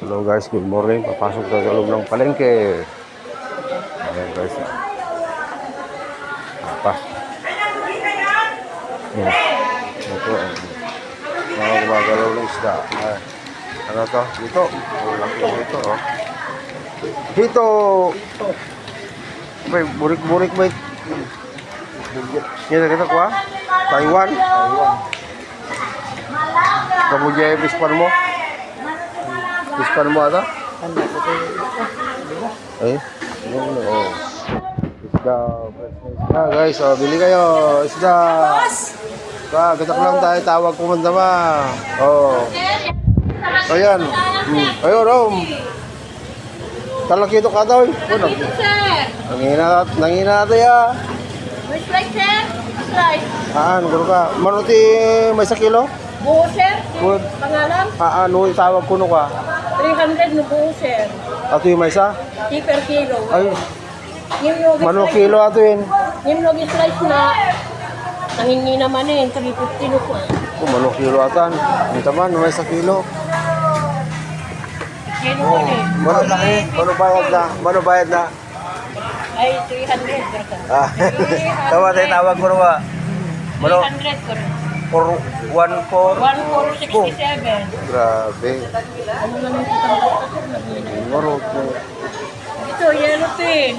Hello guys, good morning. Papasok tayo sa loob ng palengke. Ayan guys. Apa? Yan. Ito. Mga gumagalaw ng isda. Ano to? Dito. Laki dito. Oh. Dito. May burik-burik ba? Yan kita kuha? Taiwan. Kamu jaya pispan mo? Pispan mo ata? Eh? Oh. Isda. Isda guys. Oh, bili kayo. Isda. Gatak lang tayo. Tawag kumanda ma. Oh. Ayan. Ayun, Rom. Talak ito ka daw. Nangina natin ya. May slice, sir? Slice. Guru ka. Manuti may sa kilo? Buo, sir? Good. Pangalan? Ano tawag ko no ka? 300 no buo, sir. Ato yung may sa? Per kilo. Ay, Yung mano kilo ato yun? Yung logi slice na nangingi naman eh. 350 no ko. Mano kilo atan. Ito man, may sa kilo. Kilo ko eh. Mano laki? Mano bayad na? Mano bayad na? Ay, 300. Tawa tayo tawag ko no ka? Mano? 300 ko rin. For 1467. Grabe. Ano na nang kitang Mano. ito, yellow pin.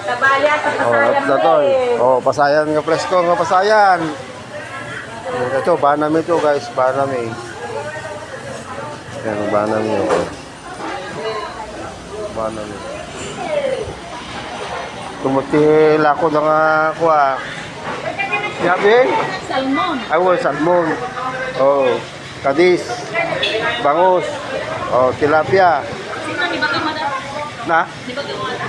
Tabaya, Oh, ito to. Oh, pasayan nga presko nga pasayan. Ito, banami ito guys, banami. Yan, banami ito. Banami. Tumuti lako na nga kuha. Yabi? Salmon. Ay, salmon. Oh, kadis. Bangus. Oh, tilapia. Sino, di ba kamada? Na? Di ba kamada?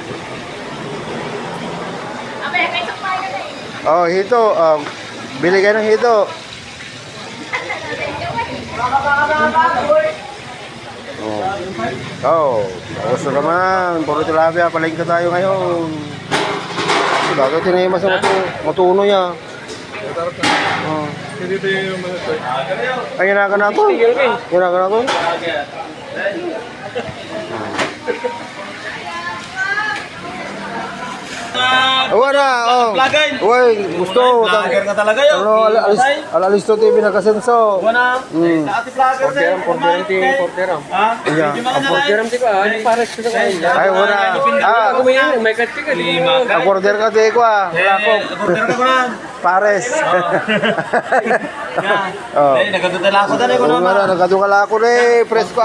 Abe, may sakpay ka na eh. Oh, hito. Bili kayo ng hito. Oh, gusto naman. Puro tilapia. Palengke tayo ngayon. Bago tinayin mas matuno niya. Oh. Ay, ginagawa na ito. Ginagawa na ito. Wala, oh. Uy, gusto. Vlogger ka talaga yun. Alalisto TV nakasenso. Wala. Dati vlogger na yun. Porteram. Ha? Yeah. Porteram di ba? Ano para sa kain? Ay, wala. Ako may kati ka. Lima ka. Order ka di ko Wala ko. Order ka ko na. Pares. Yan. Oh. Nagadudala ako dali ko Oo naman. nga, nagadukala ako na presko.